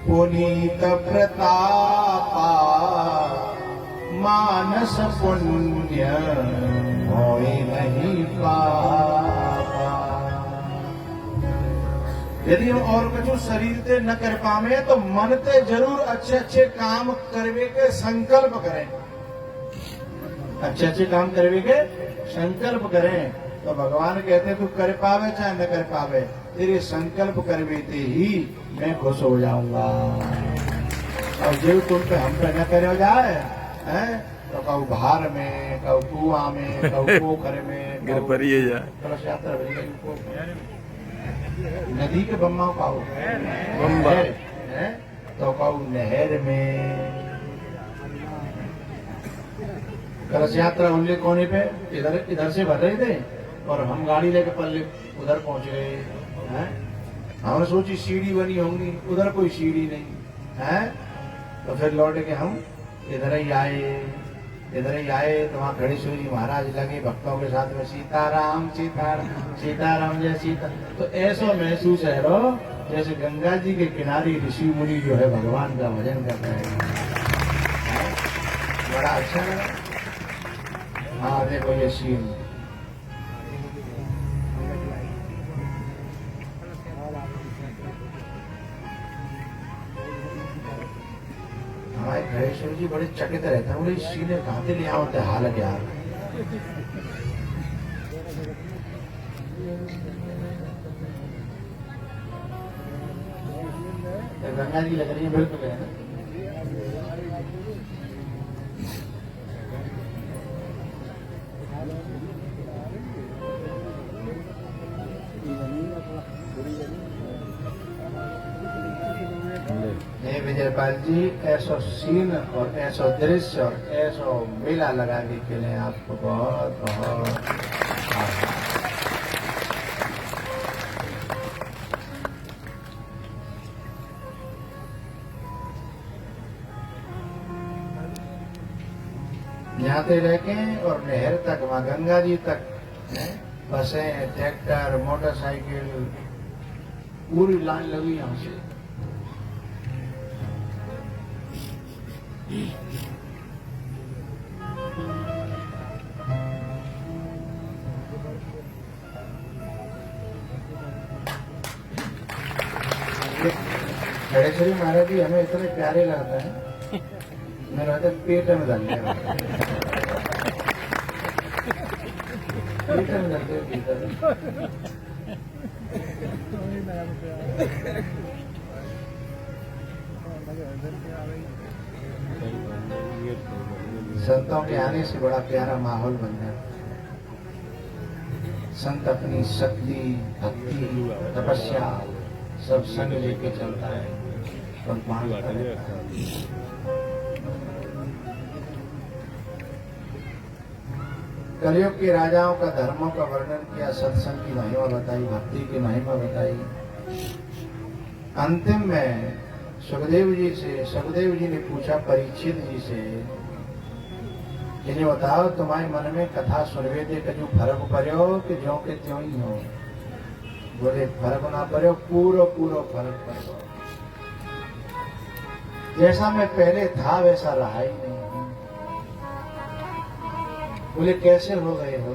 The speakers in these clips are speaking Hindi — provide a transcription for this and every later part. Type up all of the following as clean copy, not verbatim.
पुनीत प्रतापा मानस पुण्य होए नहीं पापा। यदि हम और कुछ शरीर से न कर पावे तो मन से जरूर अच्छे अच्छे काम करवे के संकल्प करें। अच्छे अच्छे काम करवे के संकल्प करें तो भगवान कहते तू कर पावे चाहे न कर पावे, तेरे संकल्प करवे ते ही मैं खुश हो जाऊंगा। और जो तुम पे हम पे न करे जाए हैं तो कहू भार में, कहू कुआं में, कहू पोखर में, कलश यात्रा नदी के बम्मा पाओ तो कहू नहर में। कलश यात्रा उल्ले कोने पे इधर से भर रहे थे और हम गाड़ी लेके पल्ले उधर पहुंच गए हैं। हमने सोची सीढ़ी बनी होंगी, उधर कोई सीढ़ी नहीं है। तो फिर लौट के हम इधर ही आए तो वहाँ खड़े सूर्य महाराज लगे भक्तों के साथ में सीताराम सीताराम सीताराम जय सीता। तो ऐसा महसूस है रो जैसे गंगा जी के किनारे ऋषि मुनि जो है भगवान का भजन कर रहे हैं। बड़ा अच्छा लगा। हाँ देखो ये सीन हमारे खड़ेश्वर जी बड़े चकित रहते हैं। बोले सीने कहाँ से ले आओ हालत यार। गंगा जी लग रही है बिल्कुल है ना। विजयपाल जी ऐसा सीन और ऐसा दृश्य और ऐसा मेला लगाने के लिए आपको बहुत बहुत यहाँ से रह के और नहर तक वहाँ गंगा जी तक बसें, ट्रैक्टर, मोटरसाइकिल पूरी लाइन लगी यहाँ से। खड़ेश्वरी महाराज जी हमें इतने प्यारे लगता है, मेरा तो पेट में डाल दिया पेट में डाल दिया। संतों के आने से बड़ा प्यारा माहौल बन जाता है। संत अपनी शक्ति, भक्ति, तपस्या सब संग लेके चलता है और मांगता रहता है। कलयुग के राजाओं का धर्मों का वर्णन किया, सत्संग की महिमा बताई, भक्ति की महिमा बताई। अंतिम में सुखदेव जी ने पूछा परीक्षित जी से, इन्हें बताओ तुम्हारे मन में कथा सुनवे थे कजू फर्क पड़ो कि ज्यों के त्यों ही हो। बोले फर्क ना पड़ो, पूरा फर्क पड़ो। जैसा मैं पहले था वैसा रहा ही नहीं। बोले कैसे हो गए हो।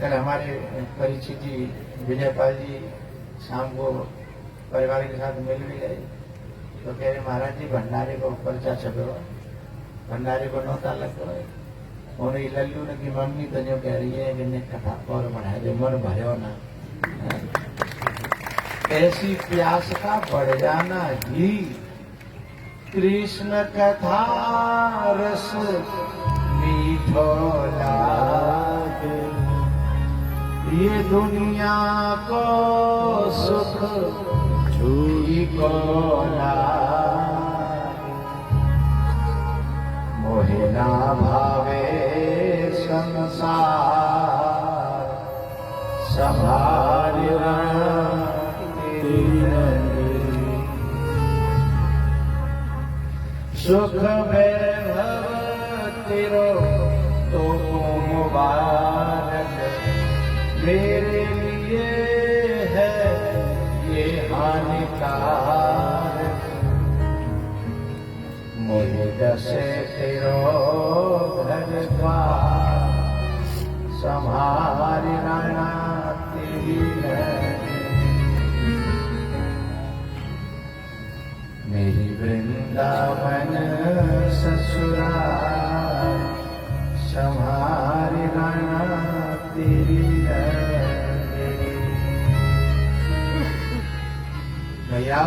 कल हमारे परीक्षित जी विजयपाल जी शाम को परिवार के साथ मिल भी गए तो कह रहे महाराज जी भंडारे को पर्चा छपो, भंडारे को नौता लगो। उन्हें लल्लू ने की मम्मी तो जो कह रही है कि कथा और बढ़ा दे, मन भरो ना। ऐसी प्यास का बढ़ जाना ही कृष्ण कथा रस मीठो लागे। ये दुनिया को सुख छुई को लागे। मोहे ना भावे संसार संभाल सुख वैभव तेरो तो मुबारक। मेरे लिए है ये हानिकारक। जैसे तेरो घर द्वार संभारी राणा तेरी मेरी वृंदावन ससुराल संभारी राणा तेरी भैया।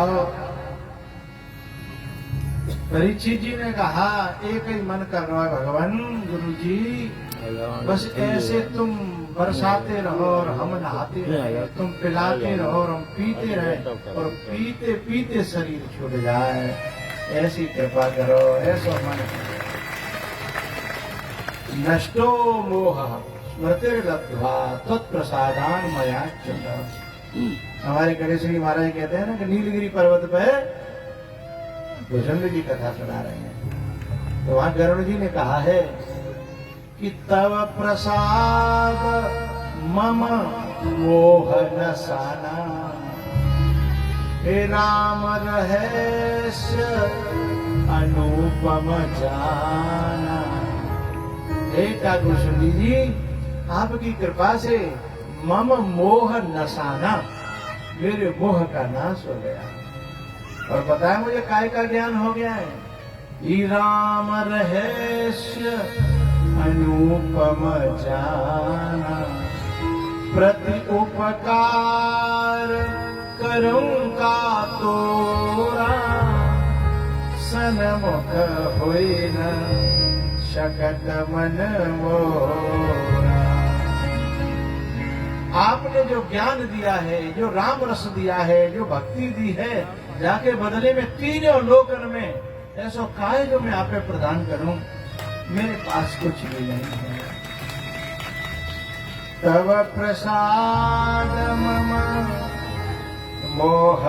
परीक्षित जी ने कहा एक ही मन कर रहा है भगवान गुरु जी, बस ऐसे तुम बरसाते रहो और हम नहाते रहे, तुम पिलाते रहो और हम पीते रहे, और पीते पीते शरीर छूट जाए, ऐसी कृपा करो, ऐसा मन। नष्टो मोह स्मृतिर्लब्ध्वा तत्प्रसादान मया च्युत। हमारे गणेश्वरी महाराज कहते हैं ना कि नीलगिरी पर्वत पे भुजंग जी कथा सुना रहे हैं, तो वहां गरुड़ जी ने कहा है कि तव प्रसाद मम मोह नसाना, हे राम रहस्य अनुपम जाना। हे ठाकुर सुंदी जी, आपकी कृपा से मम मोह नसाना, मेरे मोह का नाश हो गया, और बताया मुझे काय का ज्ञान हो गया है। ई राम रहस्य अनुपम जाना, प्रति उपकार करूंगा तोरा, सनमुख होई न शकत मन मोरा। आपने जो ज्ञान दिया है, जो राम रस दिया है, जो भक्ति दी है, जाके बदले में तीनों लोकन में ऐसा काय जो मैं आप पे प्रदान करूं, मेरे पास कुछ भी नहीं है। तव प्रसाद मम मोह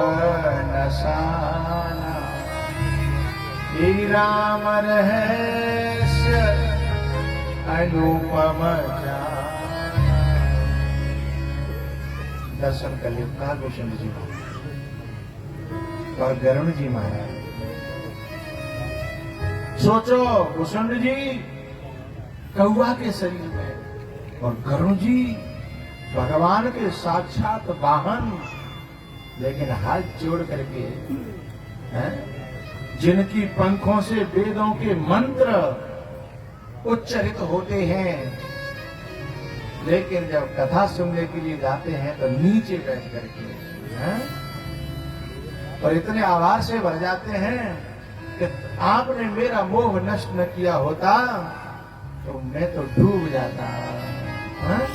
नसाना, हे राम रहस्य अनुपम जाना। दर्शन कर लियो कालभूषण जी और गरुण जी महाराज। सोचो भूषण जी कौआ के शरीर में, और गरुण जी भगवान के साक्षात वाहन, लेकिन हाथ जोड़ करके हैं, जिनकी पंखों से वेदों के मंत्र उच्चरित होते हैं, लेकिन जब कथा सुनने के लिए जाते हैं तो नीचे बैठ करके हैं, और इतने आवाज से भर जाते हैं कि आपने मेरा मोह नष्ट न किया होता तो मैं तो डूब जाता। हैं?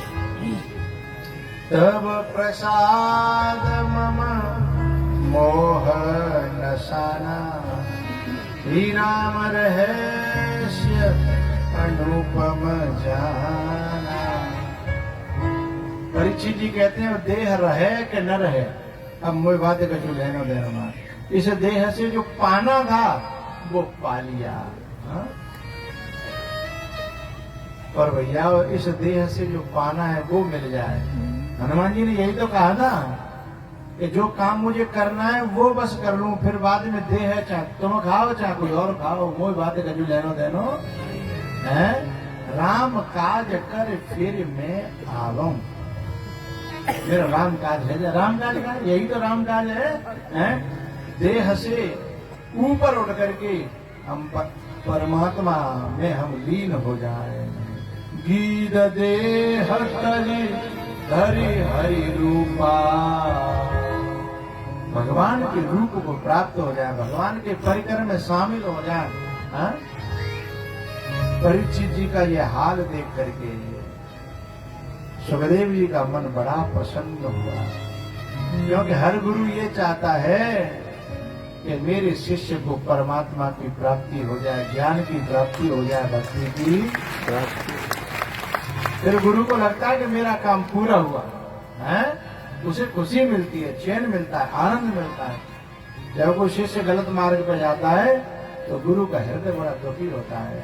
तब प्रसाद मम मोह नसाना, श्री राम रहस्य अनुपम जाना। परीक्षित जी कहते हैं देह रहे कि न रहे, अब मुझे बातें का जो लेना देना, इस देह से जो पाना था वो पा लिया। हाँ? पर भैया इस देह से जो पाना है वो मिल जाए। हनुमान जी ने यही तो कहा था कि जो काम मुझे करना है वो बस कर लूं, फिर बाद में देह है, चाहे तुम खाओ चाहे कोई और खाओ, मुझे बातें का जो लेनो देनो है। राम काज कर फिर मैं आवूं, मेरा राम काज है। राम काज का यही तो राम काज है? देह से ऊपर उठ करके हम परमात्मा में हम लीन हो जाए। गीत देह तरी धरि हरि रूपा, भगवान के रूप को प्राप्त हो जाए, भगवान के परिकर में शामिल हो जाए। परीक्षित जी का ये हाल देख करके सुखदेव जी का मन बड़ा प्रसन्न हुआ, क्योंकि हर गुरु ये चाहता है कि मेरे शिष्य को परमात्मा की प्राप्ति हो जाए, ज्ञान की प्राप्ति हो जाए, भक्ति की प्राप्ति। फिर गुरु को लगता है कि मेरा काम पूरा हुआ है, उसे खुशी मिलती है, चैन मिलता है, आनंद मिलता है। जब कोई शिष्य गलत मार्ग पर जाता है तो गुरु का हृदय बड़ा दुखी होता है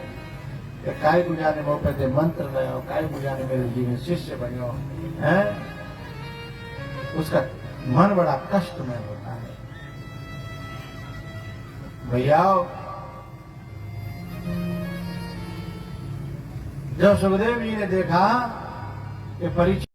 कि काय बुझाने मौके पे मंत्र गयो, काय बुझाने मेरे जीवन शिष्य बनो है, उसका मन बड़ा कष्टमय होता है। भैया जब सुखदेव जी ने देखा कि परीक्षित